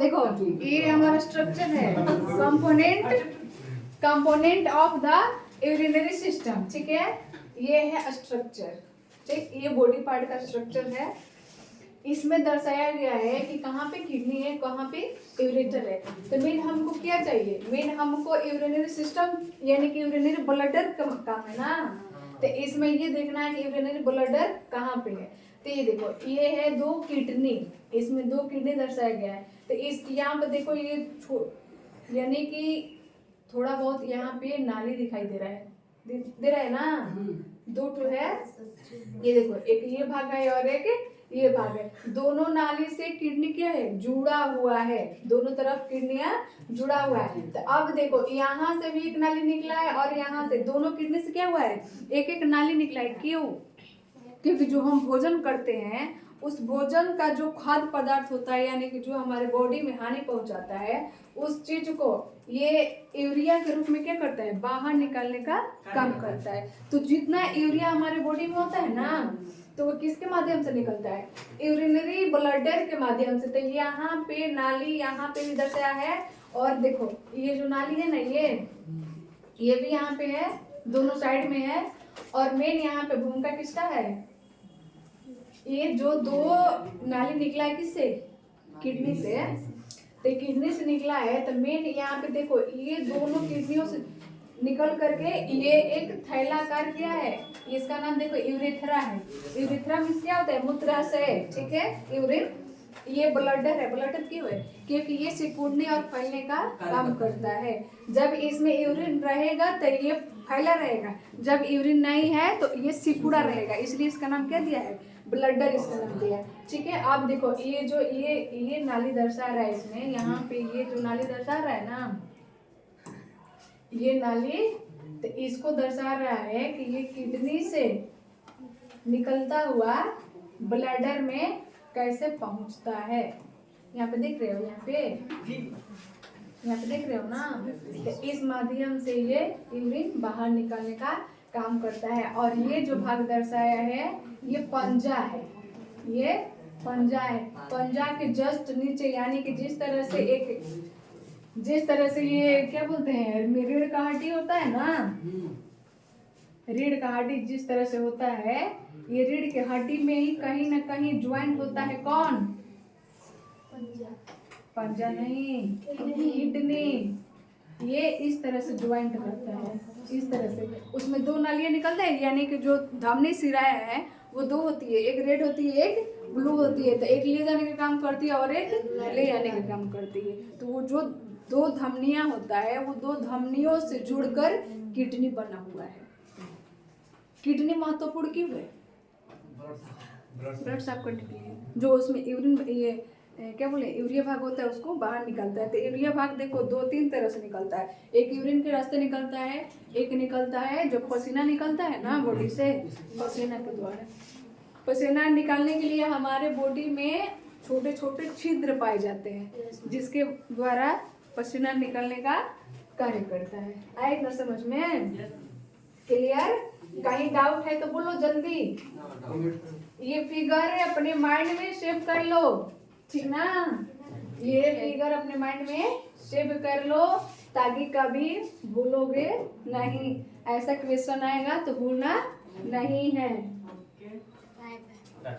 देखो ये हमारा स्ट्रक्चर है, component of the urinary system, ठीक है। ये है स्ट्रक्चर, ठीक, ये बॉडी पार्ट का स्ट्रक्चर है। इसमें दर्शाया गया है कि कहाँ पे किडनी है, कहाँ पे यूरेटर है। तो मेन हमको क्या चाहिए, मेन हमको यूरिनरी सिस्टम यानी कि यूरिनरी ब्लडर का काम है ना। तो इसमें ये देखना है कि यूरिनरी ब्लडर कहाँ पे है। तो ये देखो ये है 2 किडनी, इसमें 2 किडनी दर्शाया गया है। तो इस यहाँ पे देखो ये यानी कि थोड़ा बहुत यहाँ पे नाली दिखाई दे रहा है, दे रहा है ना, 2 ठो है। ये देखो एक ये भाग है और एक ये भाग है, दोनों नाली से किडनी क्या है, जुड़ा हुआ है, दोनों तरफ किडनियां जुड़ा हुआ है। तो अब देखो यहाँ से भी एक नाली निकला है और यहाँ से, दोनों किडनी से क्या हुआ है, एक एक नाली निकला है। क्यों? क्योंकि जो हम भोजन करते हैं उस भोजन का जो खाद्य पदार्थ होता है यानी कि जो हमारे बॉडी में हानि पहुंचाता है, उस चीज को ये यूरिया के रूप में क्या करता है, बाहर निकालने का काम करता है। तो जितना यूरिया हमारे बॉडी में होता है ना, तो वो किसके माध्यम से निकलता है, यूरिनरी ब्लडर के माध्यम से। तो यहाँ पे नाली यहाँ पे भी दर्शाया है, और देखो ये जो नाली है ना, ये भी यहाँ पे है, दोनों साइड में है। और मेन यहाँ पे भूमिका किसका है, ये जो 2 नाली निकला है किससे, किडनी से। तो किडनी से निकला है, तो मेन यहाँ पे देखो ये दोनों किडनियों से निकल करके ये एक थैलाकार क्या है, इसका नाम देखो यूरेथ्रा है। यूरेथ्रा मीन्स क्या होता है, मूत्राशय, ठीक है, यूरिन। ये ब्लडर है, ब्लडर क्यों है, क्योंकि ये सिकुड़ने और फैलने का काम करता है। जब इसमें यूरिन रहेगा तो ये फैला रहेगा, जब यूरिन नहीं है तो ये सिकुड़ा रहेगा, इसलिए इसका नाम क्या दिया है, ब्लडर इसका नाम दिया है, ठीक है। आप देखो ये जो ये नाली दर्शा रहा है, इसमें यहाँ पे ये जो नाली दर्शा रहा है ना, ये नाली, तो इसको दर्शा रहा है कि ये किडनी से निकलता हुआ ब्लैडर में कैसे पहुंचता है। यहाँ पे देख रहे हो, यहाँ पे देख रहे हो ना, तो इस माध्यम से ये यूरिन बाहर निकालने का काम करता है। और ये जो भाग दर्शाया है ये पंजा है, ये पंजा है। पंजा के जस्ट नीचे यानी कि जिस तरह से ये क्या बोलते हैं, रीढ़ का हड्डी होता है ना, रीढ़ का हड्डी जिस तरह से होता है, ये रीढ़ के हड्डी में ही कहीं ना कहीं ज्वाइंट होता है। कौन? पंजा नहीं, किडनी। ये इस तरह से ज्वाइंट करता है, इस तरह से। उसमें 2 नालियां निकलते हैं, यानी कि जो धमनी सिराएं है वो 2 होती है, एक रेड होती है, एक ब्लू होती है। तो एक ले जाने का काम करती है और एक ले आने का काम करती है। तो वो जो 2 धमनियां होता है, वो 2 धमनियों से जुड़कर किडनी बना हुआ है। किडनी महत्वपूर्ण क्यों है? ब्लड साफ करने के लिए। जो उसमें यूरिन ये क्या बोले यूरिया भाग होता है उसको बाहर निकलता है। तो यूरिया भाग देखो 2-3 तरह से निकलता है। एक यूरिन के रास्ते निकलता है, एक निकलता है जो पसीना निकलता है ना बॉडी से, पसीना के द्वारा। पसीना निकालने के लिए हमारे बॉडी में छोटे छोटे छिद्र पाए जाते हैं, जिसके द्वारा पसीना निकलने का कार्य करता है। आए ना समझ में? क्लियर? कहीं डाउट है तो बोलो जल्दी। ये फिगर अपने माइंड में सेव कर लो, ठीक ना? ये फिगर अपने माइंड में सेव कर लो ताकि कभी भूलोगे नहीं। ऐसा क्वेश्चन आएगा तो भूलना नहीं है।